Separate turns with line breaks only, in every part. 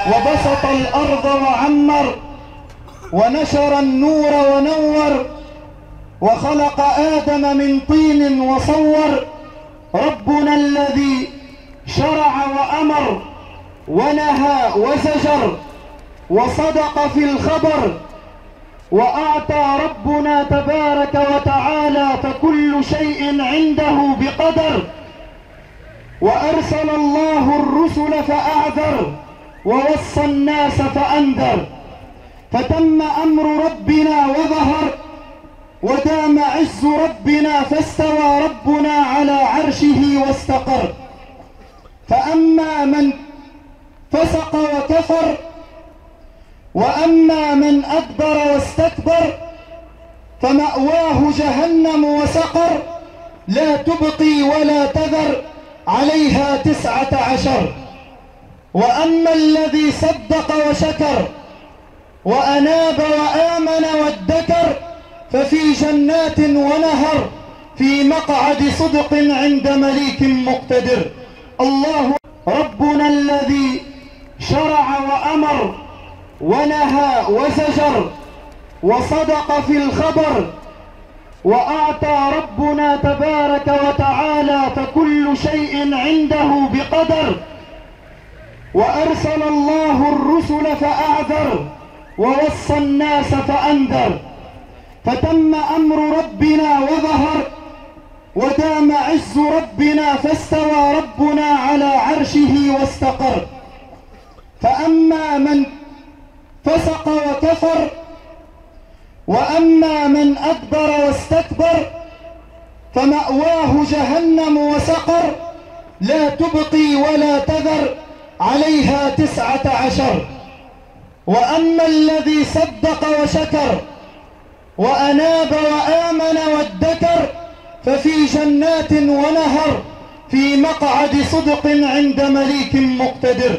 وبسط الأرض وعمر ونشر النور ونور وخلق آدم من طين وصور. ربنا الذي شرع وأمر ونهى وزجر وصدق في الخبر، وأعطى ربنا تبارك وتعالى فكل شيء عنده بقدر. وأرسل الله الرسل فأعذر ووصى الناس فأنذر، فتم أمر ربنا وظهر ودام عز ربنا فاستوى ربنا على عرشه واستقر. فأما من فسق وكفر وأما من أدبر واستكبر فمأواه جهنم وسقر، لا تبقي ولا تذر عليها 19. وأما الذي صدق وشكر وأناب وآمن وادكر ففي جنات ونهر في مقعد صدق عند مليك مقتدر. الله ربنا الذي شرع وأمر ونهى وزجر وصدق في الخبر، وأعطى ربنا تبارك وتعالى فكل شيء عنده بقدر. وأرسل الله الرسل فأعذر ووصى الناس فأنذر، فتم أمر ربنا وظهر ودام عز ربنا فاستوى ربنا على عرشه واستقر. فأما من فسق وكفر وأما من أدبر واستكبر فمأواه جهنم وسقر، لا تبقي ولا تذر عليها 19. وأما الذي صدق وشكر وأناب وآمن وادكر ففي جنات ونهر في مقعد صدق عند مليك مقتدر.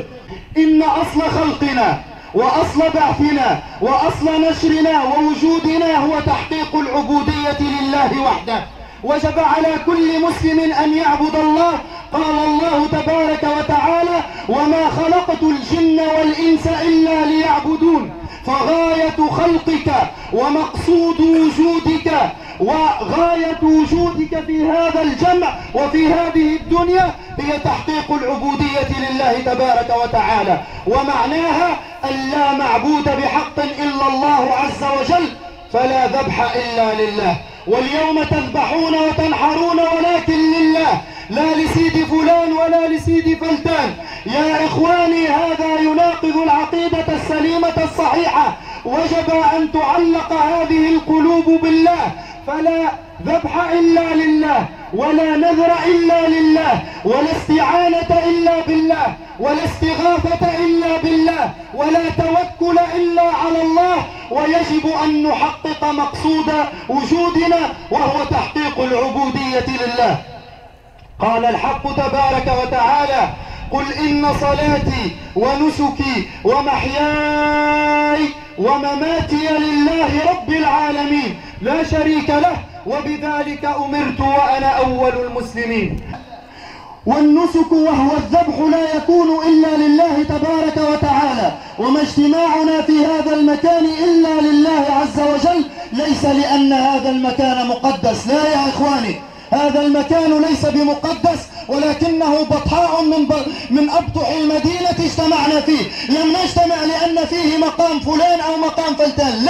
إن أصل خلقنا وأصل بعثنا وأصل نشرنا ووجودنا هو تحقيق العبودية لله وحده. وجب على كل مسلم أن يعبد الله. قال الله تبارك وتعالى: وما خلقت الجن والإنس إلا ليعبدون. فغاية خلقك ومقصود وجودك وغاية وجودك في هذا الجمع وفي هذه الدنيا هي تحقيق العبودية لله تبارك وتعالى، ومعناها أن لا معبود بحق إلا الله عز وجل، فلا ذبح إلا لله. واليوم تذبحون وتنحرون ولكن لله، لا لسيد فلان ولا لسيد فلتان. يا إخواني، هذا يناقض العقيدة السليمة الصحيحة. وجب أن تعلق هذه القلوب بالله، فلا ذبح إلا لله، ولا نذر إلا لله، ولا استعانة إلا بالله، ولا استغاثة إلا بالله، ولا توكل إلا على الله. ويجب أن نحقق مقصود وجودنا وهو تحقيق العبودية لله. قال الحق تبارك وتعالى: قل إن صلاتي ونسكي ومحياي ومماتي لله رب العالمين لا شريك له، وبذلك أمرت وأنا أول المسلمين. والنسك وهو الذبح لا يكون إلا لله تبارك وتعالى، وما اجتماعنا في هذا المكان إلا لله عز وجل، ليس لأن هذا المكان مقدس، لا يا إخواني، هذا المكان ليس بمقدس، ولكنه بطحاء من أبطح المدينة اجتمعنا فيه. لم نجتمع لأن فيه مقام فلان أو مقام فلتان،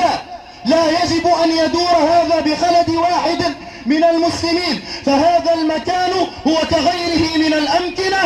لا يجب أن يدور هذا بخلد واحد من المسلمين، فهذا المكان هو كغيره من الأمكنة،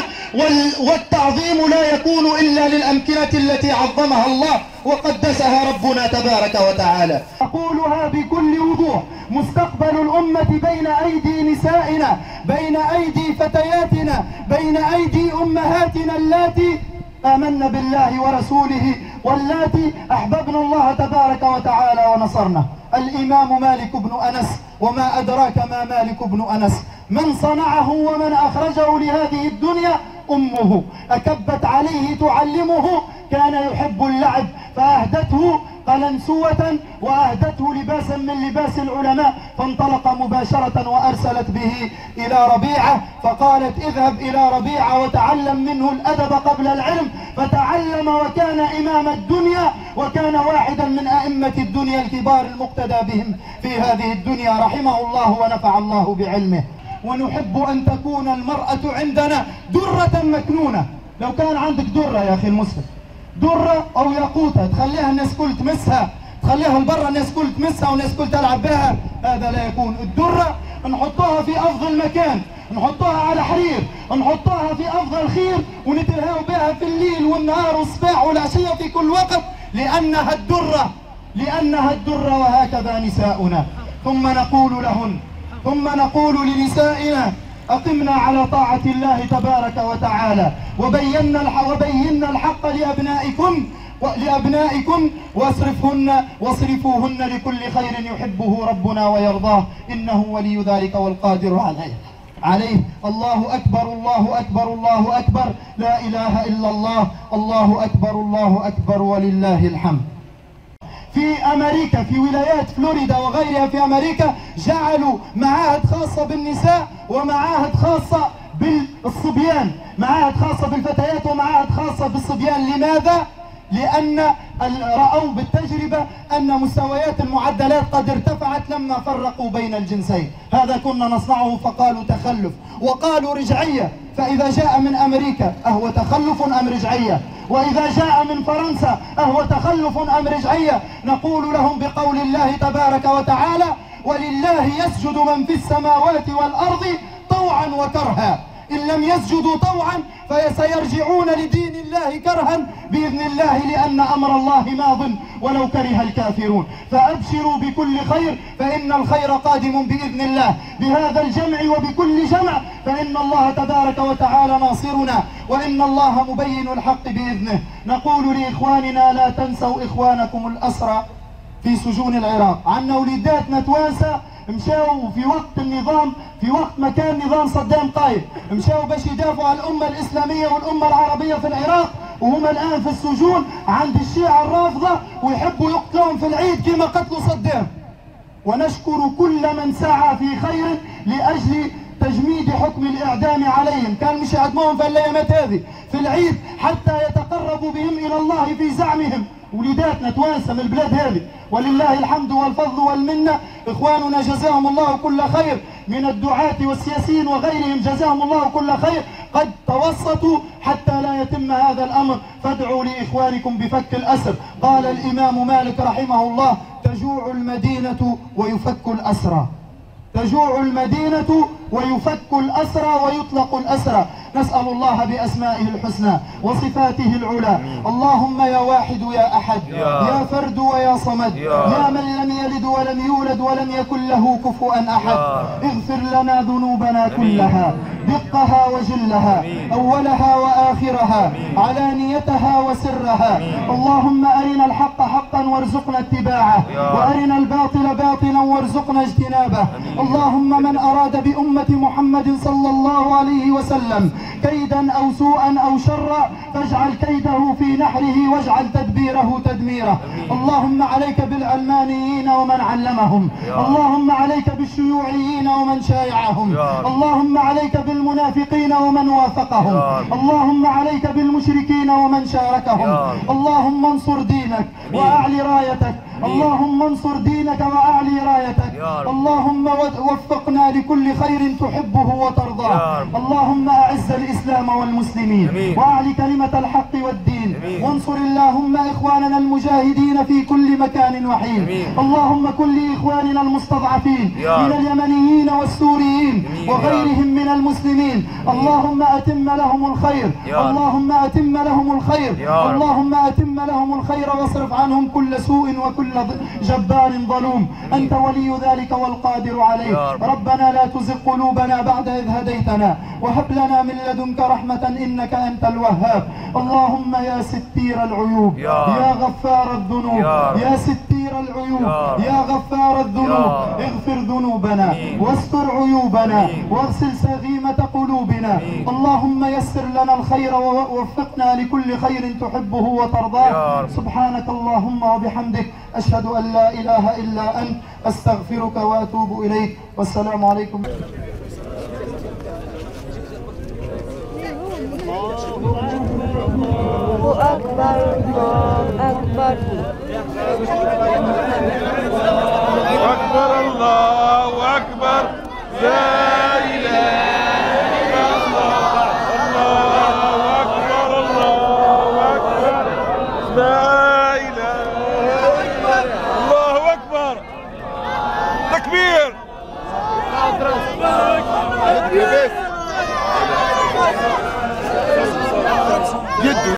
والتعظيم لا يكون إلا للأمكنة التي عظمها الله وقدسها ربنا تبارك وتعالى. أقولها بكل وضوح: مستقبل الأمة بين أيدي نسائنا، بين أيدي فتياتنا، بين أيدي أمهاتنا اللاتي آمنا بالله ورسوله، واللاتي أحببنا الله تبارك وتعالى ونصرنا. الإمام مالك بن أنس، وما أدراك ما مالك بن أنس، من صنعه ومن أخرجه لهذه الدنيا أمه، أكبت عليه تعلمه، كان يحب اللعب فأهدته قلنسوة وأهدته لباسا من لباس العلماء، فانطلق مباشرة وأرسلت به إلى ربيعة، فقالت: اذهب إلى ربيعة وتعلم منه الأدب قبل العلم. فتعلم وكان إمام الدنيا، وكان واحدا من أئمة الدنيا الكبار المقتدى بهم في هذه الدنيا، رحمه الله ونفع الله بعلمه. ونحب أن تكون المرأة عندنا درة مكنونة. لو كان عندك درة يا أخي المسلم، درة أو ياقوتة، تخليها الناس كل تمسها، تخليها لبرا الناس كل تمسها والناس كل تلعب بها، هذا لا يكون. الدرة نحطها في أفضل مكان، نحطها على حرير، نحطها في أفضل خير، ونتلهاو بها في الليل والنهار والصباح والعشية في كل وقت، لأنها الدرة، وهكذا نساؤنا. ثم نقول لنسائنا: أقمنا على طاعة الله تبارك وتعالى، وبينا الحق لأبنائكم واصرفوهن لكل خير يحبه ربنا ويرضاه، إنه ولي ذلك والقادر عليه. الله أكبر، الله أكبر، الله أكبر، لا إله إلا الله، الله أكبر، الله أكبر، ولله الحمد. في أمريكا، في ولايات فلوريدا وغيرها في أمريكا، جعلوا معاهد خاصة بالنساء ومعاهد خاصة بالصبيان، معاهد خاصة بالفتيات ومعاهد خاصة بالصبيان. لماذا؟ لأن رأوا بالتجربة أن مستويات المعدلات قد ارتفعت لما فرقوا بين الجنسين. هذا كنا نصنعه، فقالوا تخلف، وقالوا رجعية. فإذا جاء من أمريكا أهو تخلف أم رجعية؟ وإذا جاء من فرنسا أهو تخلف أم رجعية؟ نقول لهم بقول الله تبارك وتعالى: ولله يسجد من في السماوات والأرض طوعا وكرها، إن لم يسجدوا طوعا فسيرجعون لدين الله كرها بإذن الله، لأن أمر الله ماض ولو كره الكافرون. فأبشروا بكل خير، فإن الخير قادم بإذن الله، بهذا الجمع وبكل جمع، فإن الله تبارك وتعالى ناصرنا، وإن الله مبين الحق بإذنه. نقول لإخواننا: لا تنسوا إخوانكم الأسرى في سجون العراق. عنا وليداتنا توانسة مشاو في وقت النظام، في وقت مكان نظام صدام قايد، مشاو باش يدافعوا عن الأمة الإسلامية والأمة العربية في العراق، وهم الآن في السجون عند الشيعة الرافضة، ويحبوا يقتلون في العيد كما قتلوا صدام. ونشكر كل من سعى في خير لأجل تجميد حكم الإعدام عليهم، كان مش يعدموهم في الأيامات هذه في العيد حتى يتقربوا بهم إلى الله في زعمهم. وليداتنا توانسة من البلاد هذه، ولله الحمد والفضل والمنة. إخواننا جزاهم الله كل خير من الدعاة والسياسيين وغيرهم، جزاهم الله كل خير، قد توسطوا حتى لا يتم هذا الأمر. فادعوا لإخوانكم بفك الأسر. قال الإمام مالك رحمه الله: تجوع المدينة ويفك الأسرى، تجوع المدينة ويفك الأسرى ويطلق الأسرى. نسأل الله بأسمائه الحسنى وصفاته العلى: اللهم يا واحد يا أحد، يا فرد ويا صمد، يا من لم يلد ولم يولد ولم يكن له كفوا أحد، اغفر لنا ذنوبنا كلها، دقها وجلها، أولها وآخرها، علانيتها وسرها. اللهم أرنا الحق حقا وارزقنا اتباعه، وأرنا الباطل باطلا وارزقنا اجتنابه. اللهم من أراد بأمة محمد صلى الله عليه وسلم كيدا أو سوءا أو شرا فاجعل كيده في نحره واجعل تدبيره تدميره. اللهم عليك بالعلمانيين ومن علمهم، اللهم عليك بالشيوعيين ومن شايعهم، اللهم عليك بالمنافقين ومن وافقهم، اللهم عليك بالمشركين ومن شاركهم. اللهم انصر دينك وأعلي رايتك، اللهم انصر دينك وأعلي رايتك. اللهم وفقنا لكل خير تحبه وترضاه. اللهم أعز الإسلام والمسلمين وأعلي كلمة الحق والدين، وانصر اللهم إخواننا المجاهدين في كل مكان وحين. اللهم كن لإخواننا المستضعفين من اليمنيين والسوريين وغيرهم من المسلمين. اللهم أتم لهم الخير، اللهم أتم لهم الخير، اللهم أتم لهم الخير واصرف عنهم كل سوء وكل جبار ظلوم. أنت ولي ذلك والقادر عليه. ربنا لا تزغ قلوبنا بعد إذ هديتنا وهب لنا من لدنك رحمة إنك أنت الوهاب. اللهم يا ستير العيوب، يا غفار الذنوب، يا ستير العيوب، يا غفار الذنوب، اغفر ذنوبنا واستر عيوبنا واغسل سغيمة قلوبنا. اللهم يسر لنا الخير ووفقنا لكل خير تحبه وترضاه. سبحانك اللهم وبحمدك أشهد أن لا إله إلا أنت أستغفرك وأتوب إليك. والسلام عليكم.
الله أكبر، الله أكبر.